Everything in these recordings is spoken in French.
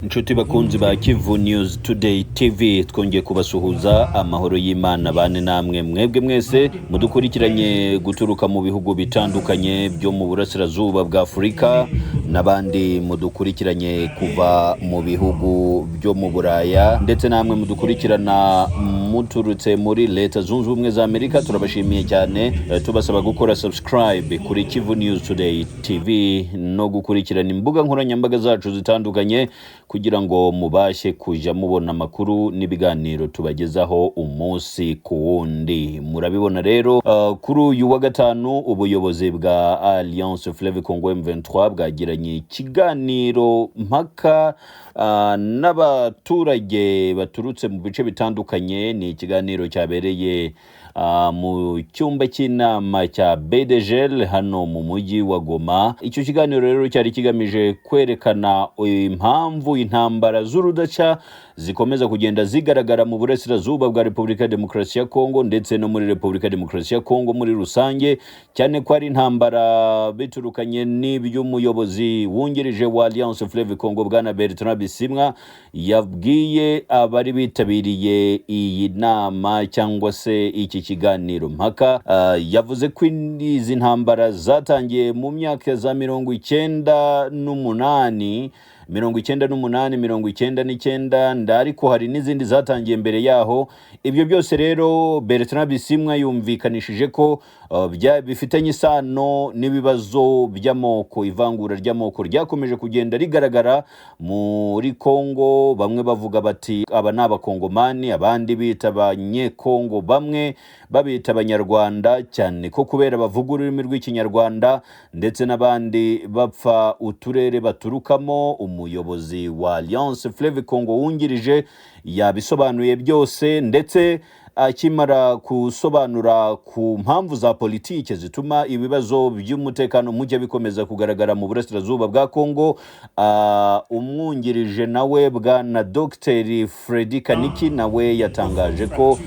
Inshuti bakunzi ba Kivu News Today TV twongeye kubasuhuza amahoro y'Imana bane namwe mwebwe mwese mudukurikiranye guturuka mu bihugu bitandukanye byo mu burasirazuba bwa Afurika n'abandi mudukurikiranye kuva mu bihugu byo mu Buraya ndetse namwe mudukurikirana muturutse muri Leta Zunze Ubumwe za Amerika. Turabashimiye cyane, tubasaba gukora subscribe kuri Kivu News Today TV no gukurikirana imbuga nkoranyambaga zacu zitandukanye kugira ngo mubashe kuja mubona makuru n'ibiganiro tubagezaho umunsi ku wundi. Murabibona rero kuri uyu wa gatanu ubuyobozi bwa Alliance Fleuve Congo M23 bwagiranye ikiganiro mpaka n'abaturage baturutse mu bice bitandukanye. Ni ikiganiro cyabereye mu cyumba cy'inama cya BDGL hano mu mujyi wa Goma. Icyo kiganiro rero cyari kigamije kwerekana impamvu intambara z'urudaca zikomeza kugenda zigaragara mu burasirazuba bwa Repubulika ya Demokarasi ya Kongo ndetse no muri Repubulika ya Demokarasi ya Kongo muri rusange, cyane ko ari intambara biturukanye n'iby'umuyobozi wungirije wa Alliance Fleuve Congo bwana Bertrand Bisimwa yabwiye abari bitabiriye iyi nama cyangwa se iki kiganiro mpaka. Yavuze ko izi ntambara zatangiye mu myaka za 1998 ariko hari n'izindi zatangiye mbere yaho. Ibyo byose rero Bertrand Bisimwa yumvikanishije ko bifitanye isano n'ibibazo by'amoko. Ivangura ry'amoko ryakomeje kugenda rigaragara muri Kongo. Bamwe bavuga bati aba ni abakongomani, abandi bita abanyekongo, bamwe babita abanyarwanda, cyane ko kubera bavuga ururimi rw'ikinyarwanda, ndetse n'abandi bapfa uturere baturukamo. Umuyobozi wa Alliance Fleuve Congo wungirije yabisobanuye byose, ndetse akimara kusobanura ku mpamvu za politike zituma ibibazo by'umutekano muke bikomeza kugaragara mu burasirazuba bwa Kongo. Umwungirije nawe bwana Dr. Freddy Kaniki nawe yatangaje ko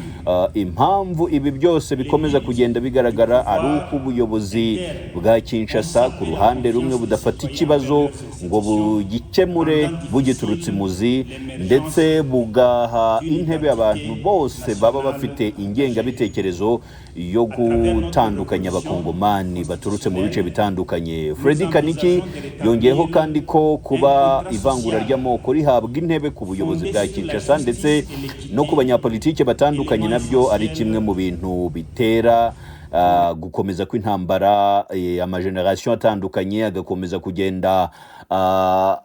impamvu ibi byose bikomeza kugenda bigaragara ari uko ubuyobozi bwa Kinshasa ku ruhande rumwe budafata ikibazo ngo bugikemure bugiturutse imuzi, ndetse bugaha intebe abantu bose baba bafite ingengabitekerezo yo gutandukanya abakongomani baturutse mu bice bitandukanye. Freddy Kaniki yongeyeho kandi ko kuba ivangura ry'amoko rihabwa intebe ku buyobozi bwa Kinshasa ndetse no ku banyapolitike batandukanye nabyo ari kimwe mu bintu bitera gukomeza kw'intambara. Amageneration atandukanye agakomeza kugenda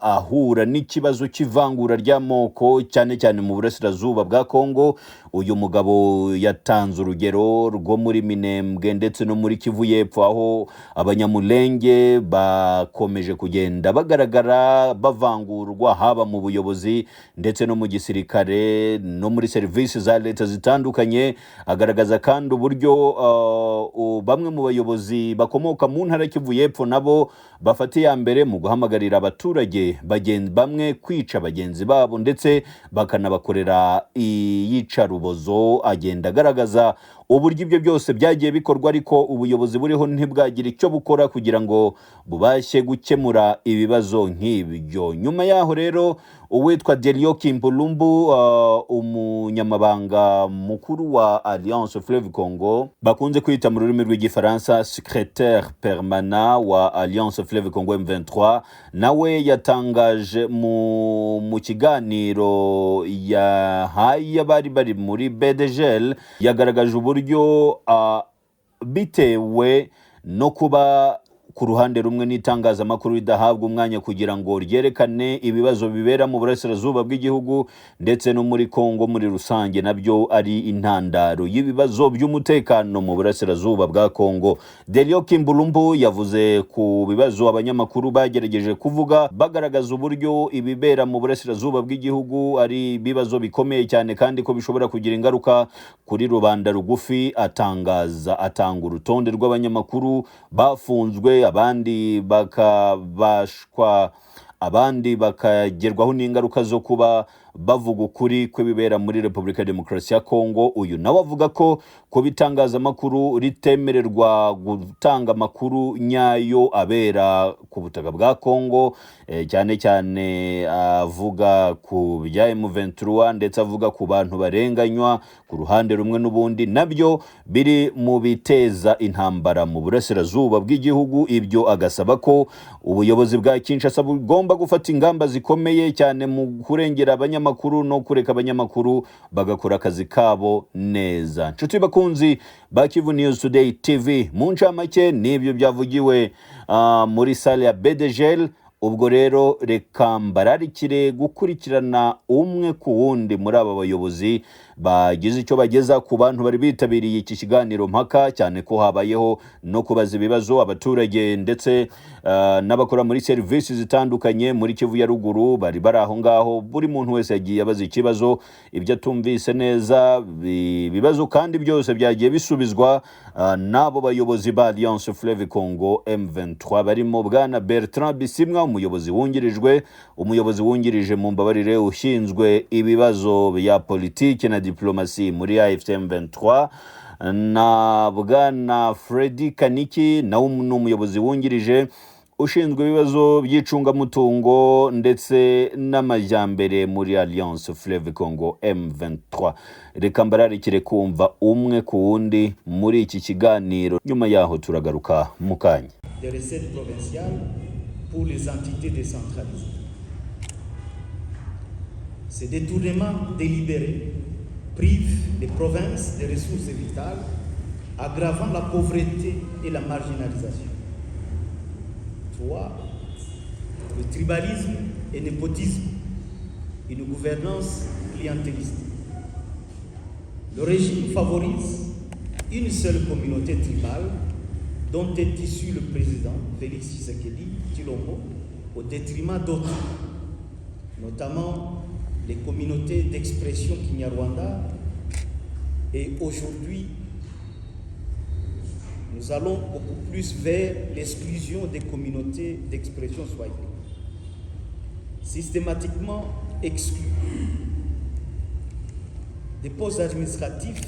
ahura n'ikibazo cy'ivangura ry'amoko cyane cyane mu burasirazuba bwa Kongo. Uyu mugabo yatanze urugero rwo muri Minembwe ndetse no muri Kivu y'Epfo, aho abanyamulenge bakomeje kugenda bagaragara bavangurwa haba mu buyobozi ndetse no mu gisirikare no muri serivisi za leta zitandukanye. Agaragaza kandi uburyo bamwe mu bayobozi bakomoka mu ntara Kivu y'Epfo nabo bafatiye mbere mu guhamagarira abaturage bamwe kwica bagenzi babo ndetse bakanabakorera iyicarubozo. Agenda agaragaza uburyo ibyo byose byagiye bikorwa, ariko ubuyobozi buriho ntibwagira icyo bukora kugira ngo bubashe gukemura ibibazo nk'ibyo. Nyuma yaho rero uwitwa Delio Kimpulumbu, umunyamabanga mukuru wa Alliance Fleuve Congo bakunze kwita mu rurimi rw'igifaransa secrétaire permanent wa Alliance Fleuve Congo M23, nawe yatangaje mu kiganiro yahaye abari bari muri BDGL, yagaragaje uburyo bitewe no kuba ku ruhande rumwe n'itangazamakuru ridahabwa umwanya kugira ngo ryerekane ibibazo bibera mu burasirazuba bw'igihugu ndetse no muri Kongo muri rusange, nabyo ari intandaro y'ibibazo by'umutekano mu burasirazuba bwa Kongo. Delio Kimbulumbu yavuze ku bibazo abanyamakuru bagerageje kuvuga, bagaragaza uburyo ibibera mu burasirazuba bw'igihugu ari ibibazo bikomeye cyane kandi ko bishobora kugira ingaruka kuri rubanda rugufi. Atanga urutonde rw'abanyamakuru bafunzwe, abandi bakabashwa, abandi bakagerwaho n'ingaruka zo kuba bavuga ukuri kw'ibibera muri Repubulika ya Demokarasi ya Kongo. Uyu nawe avuga ko kuba itangazamakuru ritemererwa gutanga amakuru nyayo abera ku butaka bwa Kongo, cyane cyane avuga ku bya M23 ndetse avuga ku bantu barenganywa ku ruhande rumwe n'ubundi, nabyo biri mu biteza intambara mu burasirazuba bw'igihugu. Ibyo agasaba ko ubuyobozi bwa Kinshasa bugomba gufata ingamba zikomeye cyane mu kurengera abanyamakuru no kureka abanyamakuru bagakora akazi kabo neza. Nshuti bakunzi ba Kivu News Today TV, mu ncamake n'ibyo byavugiwe muri sale ya BDGL. Ubwo rero reka mbararikire gukurikirana umwe ku wundi muri aba bayobozi bagize icyo bageza ku bantu bari bitabiriye iki kiganiro mpaka, cyane ko habayeho no kubaza ibibazo abaturage ndetse n'abakora muri serivisi zitandukanye muri Kivu ya ruguru bari bari aho ngaho. Buri muntu wese yagiye abaza ikibazo, ibyo atumvise neza, ibibazo kandi byose byagiye bisubizwa n'abo bayobozi ba Alliance Fleuve Congo M23 barimo bwana Bertrand Bisimwa, umuyobozi wungirije mu mbabarire ushinzwe ibibazo bya politiki na diplomasi muri AFC M23, na bwana Freddy Kaniki nawe ni umuyobozi wungirije ushinzwe ibibazo by'icungamutungo ndetse n'amajyambere muri Alliance Fleuve Congo M23. Reka mbararikire kumva umwe ku wundi muri iki kiganiro, nyuma yaho turagaruka mu kanya. Des recettes provinciales pour les entités décentralisées. Ces détournements délibérés privent les provinces des ressources vitales, aggravant la pauvreté et la marginalisation. 3. Le tribalisme et népotisme, une gouvernance clientéliste. Le régime favorise une seule communauté tribale dont est issu le président Félix Tshisekedi Tshilombo au détriment d'autres, notamment les communautés d'expression Kinyarwanda, et aujourd'hui nous allons beaucoup plus vers l'exclusion des communautés d'expression swahili, systématiquement exclues des postes administratifs.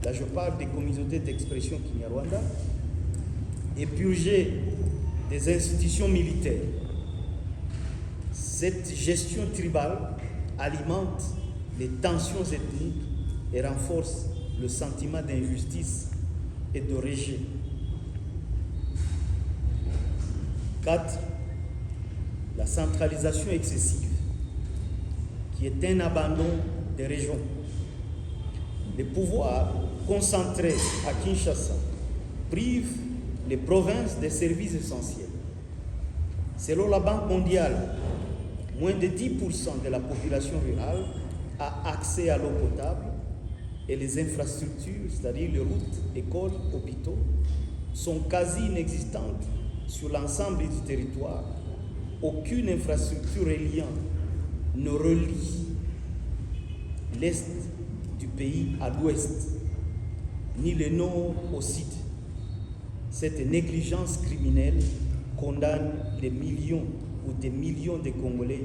Là je parle des communautés d'expression Kinyarwanda, et purgées des institutions militaires. Cette gestion tribale alimente les tensions ethniques et renforce le sentiment d'injustice et de rejet. 4. La centralisation excessive, qui est un abandon des régions. Les pouvoirs concentrés à Kinshasa privent les provinces des services essentiels. Selon la Banque mondiale, moins de 10% de la population rurale a accès à l'eau potable, et les infrastructures, c'est-à-dire les routes, écoles, hôpitaux, sont quasi inexistantes sur l'ensemble du territoire. Aucune infrastructure reliant ne relie l'est du pays à l'ouest, ni le nord au sud. Cette négligence criminelle condamne des millions ou des millions de Congolais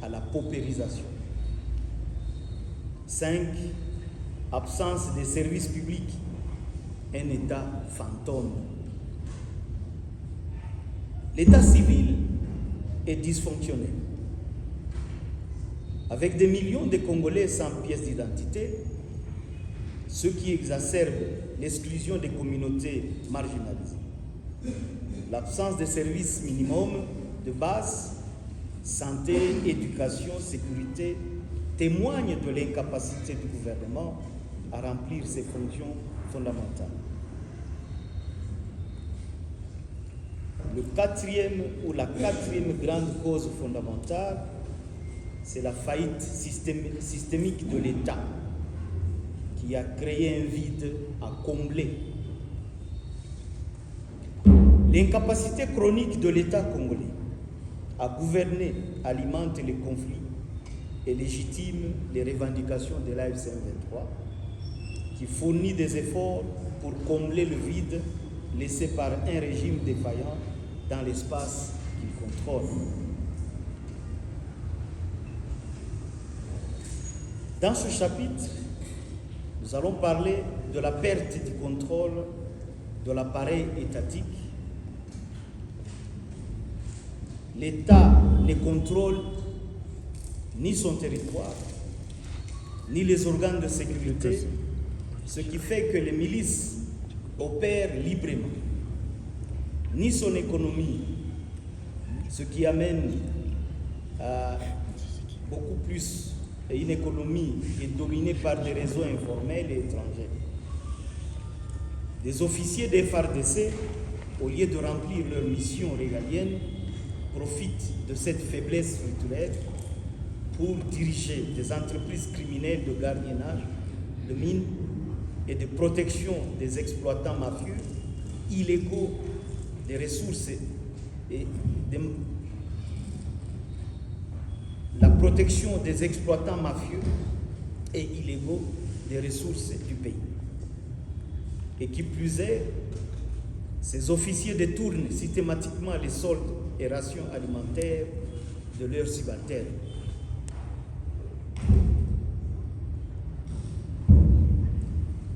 à la paupérisation. 5. Absence des services publics, un État fantôme. L'état civil est dysfonctionnel. Avec des millions de Congolais sans pièce d'identité, ce qui exacerbe l'exclusion des communautés marginalisées. L'absence de services minimums de base, santé, éducation, sécurité, témoigne de l'incapacité du gouvernement à remplir ses fonctions fondamentales. La quatrième grande cause fondamentale, c'est la faillite systémique de l'État, qui a créé un vide à combler. L'incapacité chronique de l'État congolais à gouverner alimente les conflits et légitime les revendications de l'AFC M23, qui fournit des efforts pour combler le vide laissé par un régime défaillant dans l'espace qu'il contrôle. Dans ce chapitre, nous allons parler de la perte du contrôle de l'appareil étatique. L'État ne contrôle ni son territoire, ni les organes de sécurité, ce qui fait que les milices opèrent librement, ni son économie, ce qui amène à beaucoup plus une économie qui est dominée par des réseaux informels et étrangers. Des officiers des FARDC, au lieu de remplir leur mission régalienne, profitent de cette faiblesse structurelle pour diriger des entreprises criminelles de gardiennage, de mines et de protection des exploitants mafieux illégaux des ressources et la protection des exploitants mafieux et illégaux des ressources du pays. Et qui plus est, ces officiers détournent systématiquement les soldes et rations alimentaires de leurs subalternes.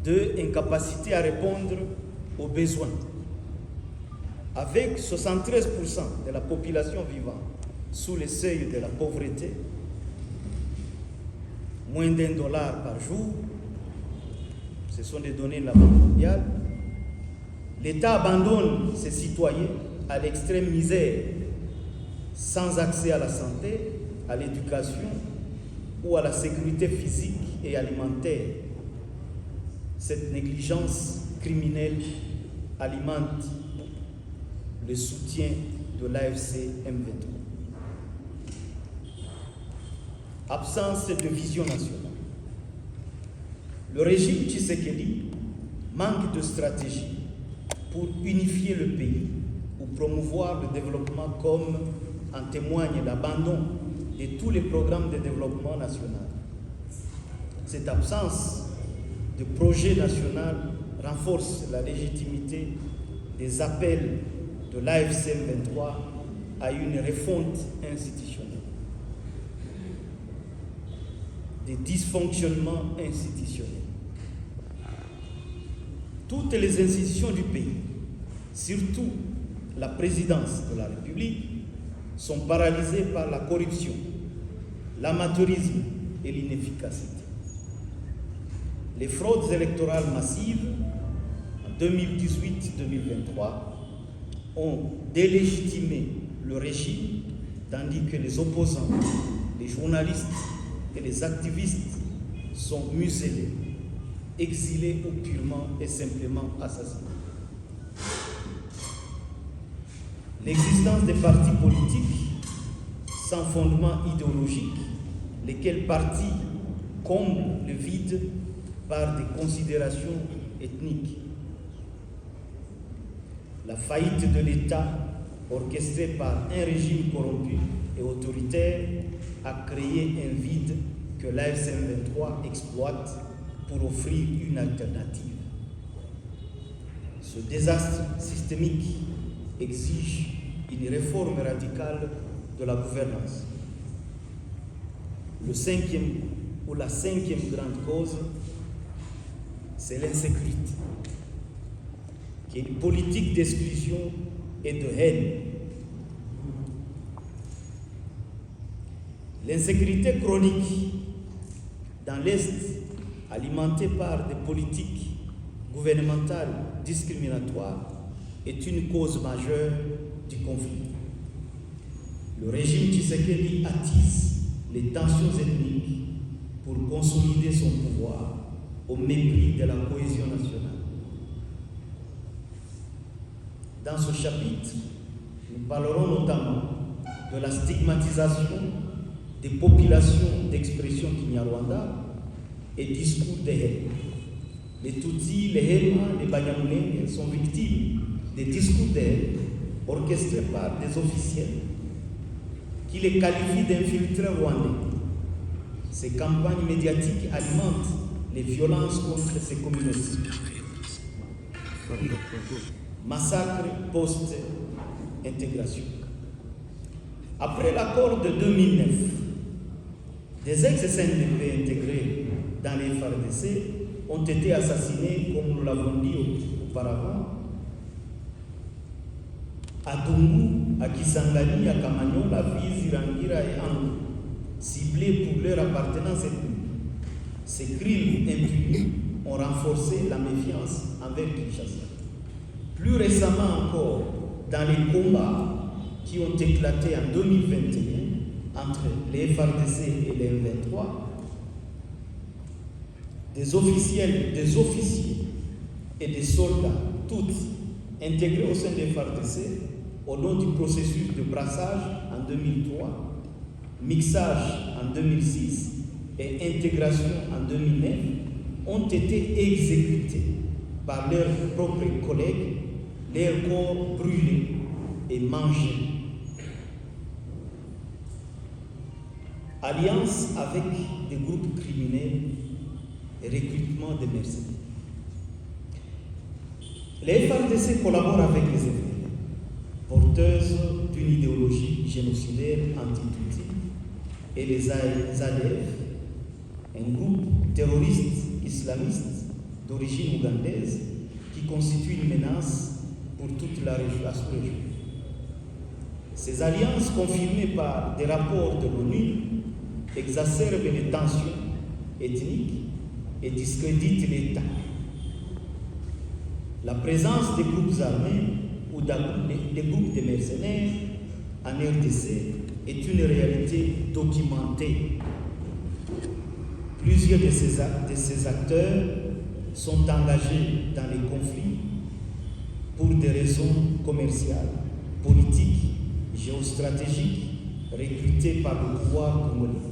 De incapacité à répondre aux besoins. Avec 73% de la population vivant sous le seuil de la pauvreté, moins d'$1 par jour, ce sont des données de la Banque mondiale, l'État abandonne ses citoyens à l'extrême misère, sans accès à la santé, à l'éducation ou à la sécurité physique et alimentaire. Cette négligence criminelle alimente le soutien de l'AFC M23. Absence de vision nationale. Le régime Tshisekedi manque de stratégie pour unifier le pays ou promouvoir le développement, comme en témoigne l'abandon de tous les programmes de développement national. Cette absence de projet national renforce la légitimité des appels de l'AFC M23 à une refonte institutionnelle. Des dysfonctionnements institutionnels. Toutes les institutions du pays, surtout la présidence de la République, sont paralysées par la corruption, l'amateurisme et l'inefficacité. Les fraudes électorales massives en 2018-2023 ont délégitimé le régime, tandis que les opposants, les journalistes et les activistes sont muselés, exilés ou purement et simplement assassinés. L'existence des partis politiques sans fondement idéologique, lesquels partis comblent le vide par des considérations ethniques. La faillite de l'État, orchestrée par un régime corrompu et autoritaire, a créé un vide que l'AFC M23 exploite pour offrir une alternative. Ce désastre systémique exige une réforme radicale de la gouvernance. La cinquième grande cause, c'est l'insécurité, qui est une politique d'exclusion et de haine. L'insécurité chronique dans l'Est, alimentée par des politiques gouvernementales discriminatoires, est une cause majeure du conflit. Le régime Tshisekedi attise les tensions ethniques pour consolider son pouvoir au mépris de la cohésion nationale. Dans ce chapitre, nous parlerons notamment de la stigmatisation des populations d'expression Kinyarwanda et discours de haine. Les Tutsis, les Hema, les Banyamulenge sont victimes des discours de haine orchestrés par des officiels qui les qualifient d'infiltrés rwandais. Ces campagnes médiatiques alimentent les violences contre ces communautés. Massacre post-intégration. Après l'accord de 2009, Des ex-SNDP intégrés dans les FARDC ont été assassinés, comme nous l'avons dit auparavant, à Dungu, à Kisangani, à Kamagnon, à Fizi, Rangira et Angu, ciblés pour leur appartenance ethnique. Ces crimes impunis ont renforcé la méfiance envers Kinshasa. Plus récemment encore, dans les combats qui ont éclaté en 2021 entre les FARDC et les M23, des officiers et des soldats, tous intégrés au sein des FARDC, au nom du processus de brassage en 2003, mixage en 2006 et intégration en 2009, ont été exécutés par leurs propres collègues, leurs corps brûlés et mangés. Alliance avec des groupes criminels et recrutement des mercenaires. Les FARDC collaborent avec les FDL, porteuses d'une idéologie génocidaire anti-Tutsi, et les ADF, un groupe terroriste islamiste d'origine ougandaise qui constitue une menace pour toute la sous-région. Ces alliances, confirmées par des rapports de l'ONU, exacerbent les tensions ethniques et discréditent l'État. La présence des groupes armés ou des groupes de mercenaires en RDC est une réalité documentée. Plusieurs de ces acteurs sont engagés dans les conflits pour des raisons commerciales, politiques, géostratégiques, recrutés par le pouvoir congolais.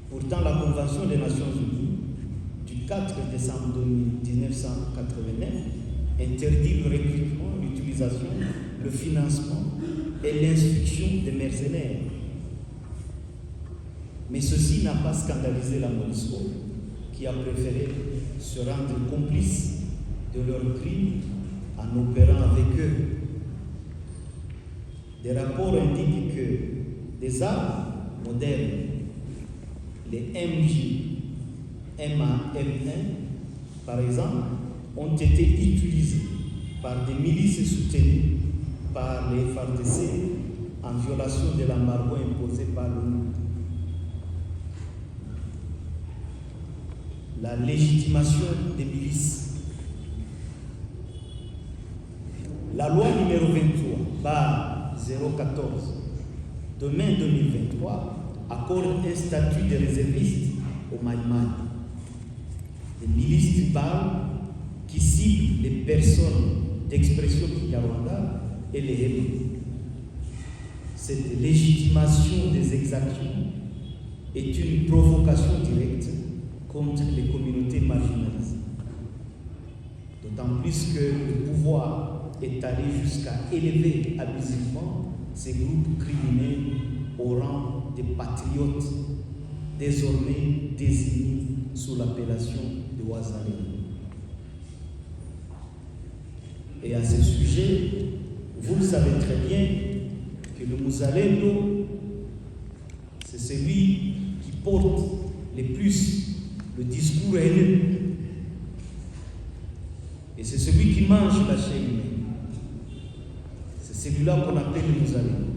Pourtant, la Convention des Nations Unies du 4 décembre 1989 interdit le recrutement, l'utilisation, le financement et l'instruction des mercenaires. Mais ceci n'a pas scandalisé la MONUSCO, qui a préféré se rendre complice de leurs crimes en opérant avec eux. Des rapports indiquent que des armes modernes, les MJ, MA-M1 par exemple, ont été utilisés par des milices soutenues par les FARDC en violation de l'embargo imposé par l'ONU. La légitimation des milices. La loi numéro 23/014 de mai 2023 accorde un statut de réserviste au Maïmaï, des milices tribales qui ciblent les personnes d'expression kinyarwanda et les héros. Cette légitimation des exactions est une provocation directe contre les communautés marginalisées. D'autant plus que le pouvoir est allé jusqu'à élever abusivement ces groupes criminels au rang des patriotes, désormais désignés sous l'appellation de Wazalendo. Et à ce sujet, vous le savez très bien que le Muzalendo, c'est celui qui porte le plus le discours haineux. Et c'est celui qui mange la chair humaine. C'est celui-là qu'on appelle le Muzalendo.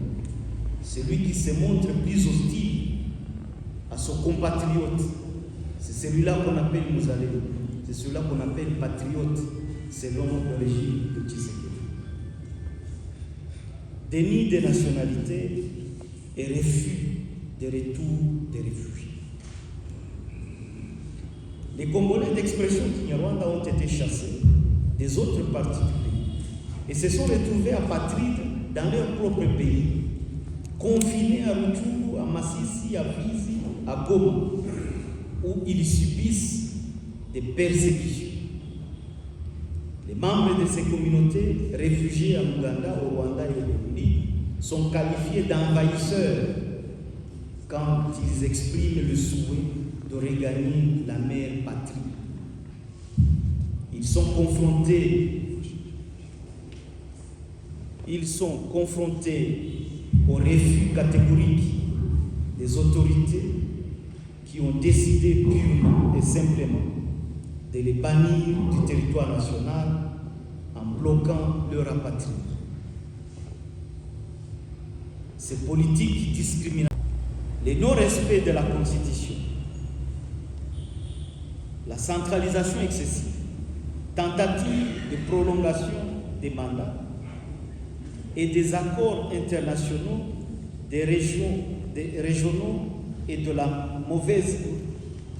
Celui qui se montre plus hostile à son compatriote. C'est celui-là qu'on appelle Muzalendo. C'est celui-là qu'on appelle patriote, selon le régime de Tshisekedi. Déni de nationalité et refus de retour des réfugiés. Les Congolais d'expression kinyarwanda ont été chassés des autres parties du pays et se sont retrouvés apatrides dans leur propre pays, confinés à Rutshuru, à Masisi, à Fizi, à Goma, où ils subissent des persécutions. Les membres de ces communautés réfugiés en Ouganda, au Rwanda et au Burundi sont qualifiés d'envahisseurs quand ils expriment le souhait de regagner la mère patrie. Ils sont confrontés au refus catégorique des autorités qui ont décidé purement et simplement de les bannir du territoire national en bloquant leur rapatriement. Ces politiques discriminatoires, le non-respect de la Constitution, la centralisation excessive, tentative de prolongation des mandats et des accords internationaux des régionaux et de la mauvaise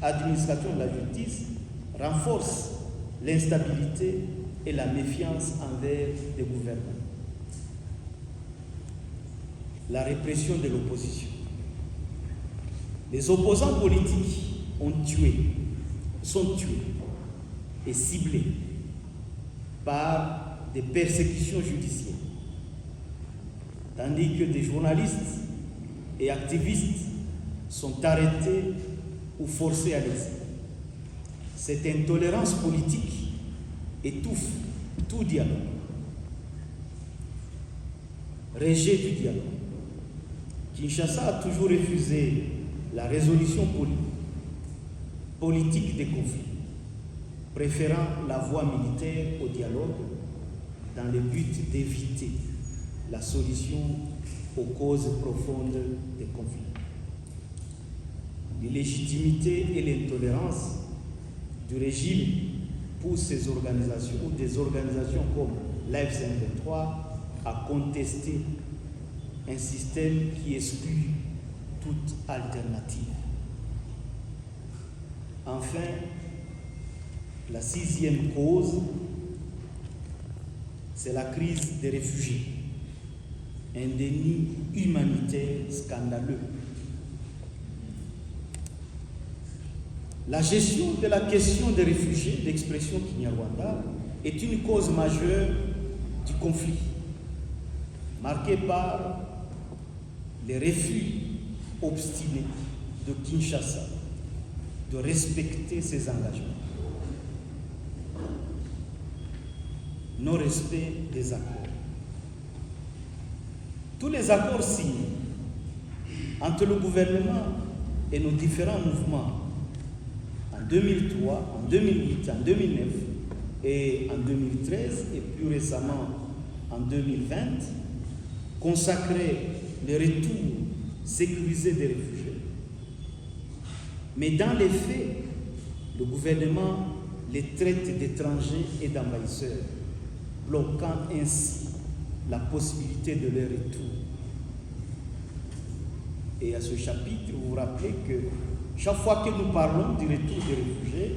administration de la justice renforcent l'instabilité et la méfiance envers les gouvernements. La répression de l'opposition. Les opposants politiques sont tués et ciblés par des persécutions judiciaires, tandis que des journalistes et activistes sont arrêtés ou forcés à l'exil. Cette intolérance politique étouffe tout dialogue. Rejet du dialogue. Kinshasa a toujours refusé la résolution politique des conflits, préférant la voie militaire au dialogue dans le but d'éviter la solution aux causes profondes des conflits. L'illégitimité et l'intolérance du régime poussent ces organisations ou des organisations comme l'AF-23 à contester un système qui exclut toute alternative. Enfin, la sixième cause, c'est la crise des réfugiés. Un déni humanitaire scandaleux. La gestion de la question des réfugiés d'expression Kinyarwanda est une cause majeure du conflit, marquée par les refus obstinés de Kinshasa de respecter ses engagements. Non-respect des accords. Tous les accords signés entre le gouvernement et nos différents mouvements en 2003, en 2008, en 2009 et en 2013 et plus récemment en 2020 consacraient le retour sécurisé des réfugiés. Mais dans les faits, le gouvernement les traite d'étrangers et d'envahisseurs, bloquant ainsi la possibilité de leur retour. Et à ce chapitre, vous vous rappelez que chaque fois que nous parlons du retour des réfugiés,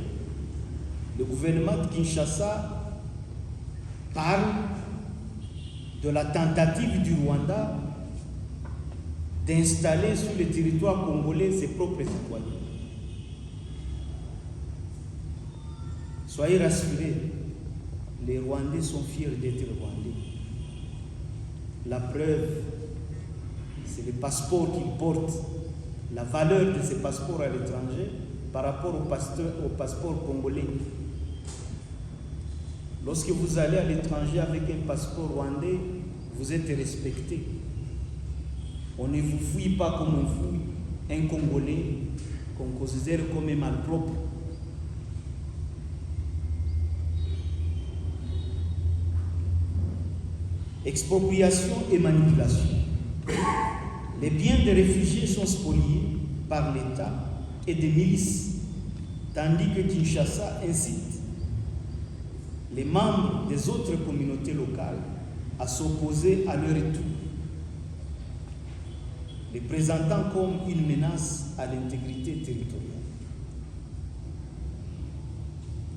le gouvernement de Kinshasa parle de la tentative du Rwanda d'installer sur le territoire congolais ses propres citoyens. Soyez rassurés, les Rwandais sont fiers d'être Rwandais. La preuve, c'est les passeports qu'ils portent, la valeur de ces passeports à l'étranger par rapport au passeport congolais. Lorsque vous allez à l'étranger avec un passeport rwandais, vous êtes respecté. On ne vous fouille pas comme on fouille un Congolais qu'on considère comme un malpropre. Expropriation et manipulation. Les biens des réfugiés sont spoliés par l'État et des milices, tandis que Kinshasa incite les membres des autres communautés locales à s'opposer à leur retour, les présentant comme une menace à l'intégrité territoriale.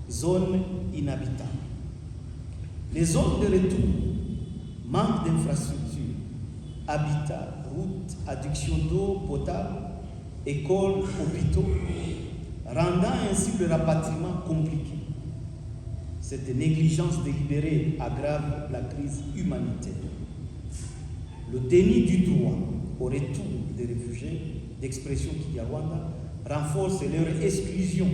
Zones inhabitables. Les zones de retour manquent d'infrastructures, habitat, routes, adduction d'eau potable, écoles, hôpitaux, rendant ainsi le rapatriement compliqué. Cette négligence délibérée aggrave la crise humanitaire. Le déni du droit au retour des réfugiés d'expression Kinyarwanda renforce leur exclusion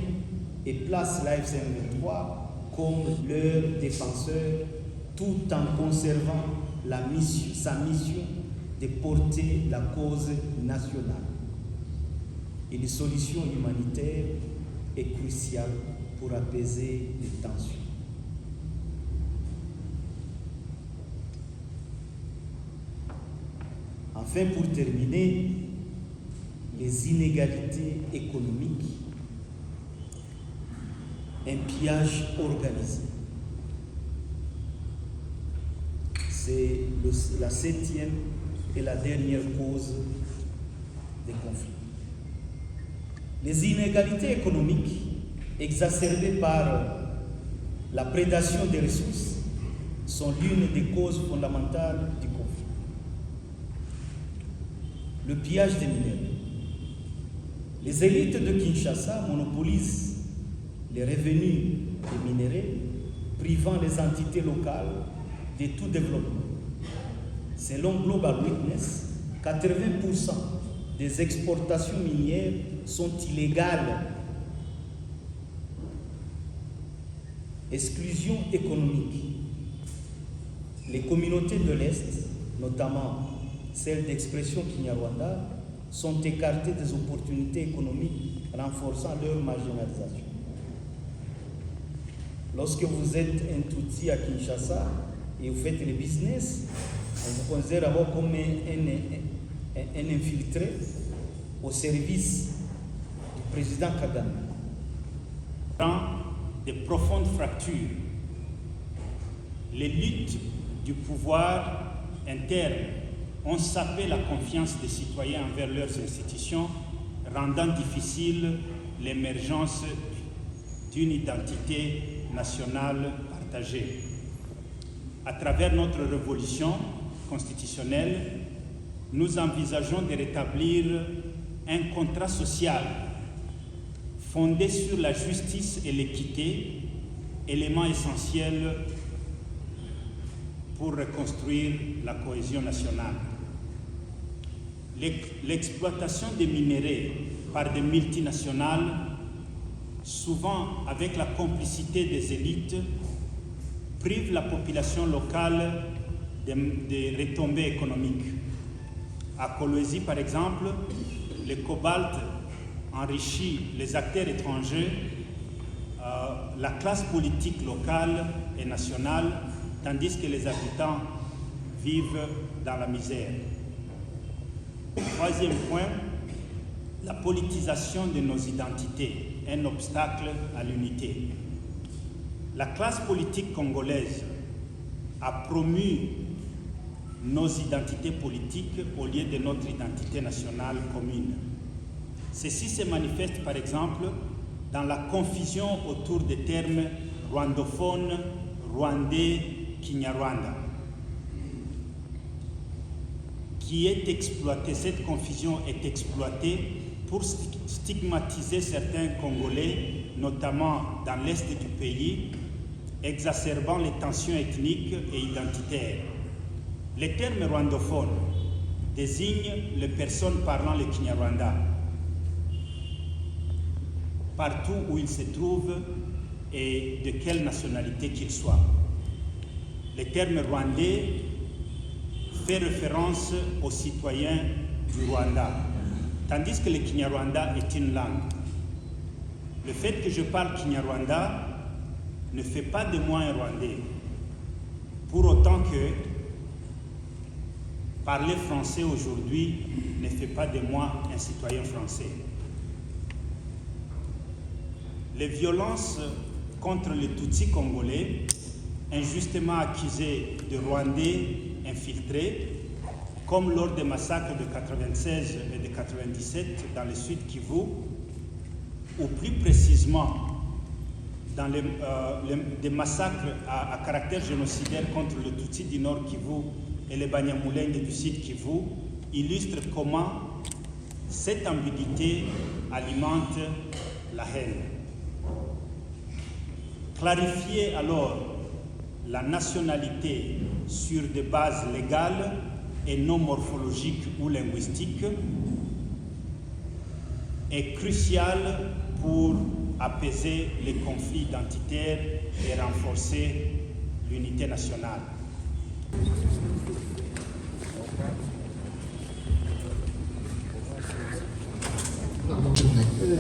et place l'AF-23 comme leur défenseur tout en conservant sa mission de porter la cause nationale. une solution humanitaire est cruciale pour apaiser les tensions. Enfin, pour terminer, les inégalités économiques, un pillage organisé. C'est la 7e et la dernière cause des conflits. Les inégalités économiques exacerbées par la prédation des ressources sont l'une des causes fondamentales du conflit. Le pillage des minéraux. Les élites de Kinshasa monopolisent les revenus des minéraux, privant les entités locales de tout développement. Selon Global Witness, 80% des exportations minières sont illégales. Exclusion économique. Les communautés de l'Est, notamment celles d'expression Kinyarwanda, sont écartées des opportunités économiques, renforçant leur marginalisation. Lorsque vous êtes un Tutsi à Kinshasa et vous faites le business, on vous considère d'abord comme un infiltré au service du président Kagame. Dans de profondes fractures, les luttes du pouvoir interne ont sapé la confiance des citoyens envers leurs institutions, rendant difficile l'émergence d'une identité nationale partagée. À travers notre révolution constitutionnelle, nous envisageons de rétablir un contrat social fondé sur la justice et l'équité, éléments essentiels pour reconstruire la cohésion nationale. L'exploitation des minéraux par des multinationales, souvent avec la complicité des élites, prive la population locale des retombées économiques. À Kolwezi, par exemple, le cobalt enrichit les acteurs étrangers, la classe politique locale et nationale, tandis que les habitants vivent dans la misère. Troisième point, la politisation de nos identités, un obstacle à l'unité. La classe politique congolaise a promu nos identités politiques au lieu de notre identité nationale commune. Ceci se manifeste par exemple dans la confusion autour des termes rwandophone, rwandais, Kinyarwanda, qui est exploitée. Cette confusion est exploitée pour stigmatiser certains Congolais, notamment dans l'est du pays, exacerbant les tensions ethniques et identitaires. Le terme rwandophone désigne les personnes parlant le Kinyarwanda, partout où ils se trouvent et de quelle nationalité qu'ils soient. Le terme rwandais fait référence aux citoyens du Rwanda, tandis que le Kinyarwanda est une langue. Le fait que je parle Kinyarwanda ne fait pas de moi un Rwandais, pour autant que parler français aujourd'hui ne fait pas de moi un citoyen français. Les violences contre les Tutsis congolais, injustement accusés de Rwandais infiltrés, comme lors des massacres de 1996 et de 1997 dans le Sud Kivu, ou plus précisément dans des massacres à caractère génocidaire contre les Tutsis du Nord Kivu et les Banyamulenge du Sud Kivu, illustrent comment cette ambiguïté alimente la haine. Clarifier alors la nationalité sur des bases légales et non morphologiques ou linguistiques est crucial pour apaiser les conflits identitaires et renforcer l'unité nationale. Pardon. Evet,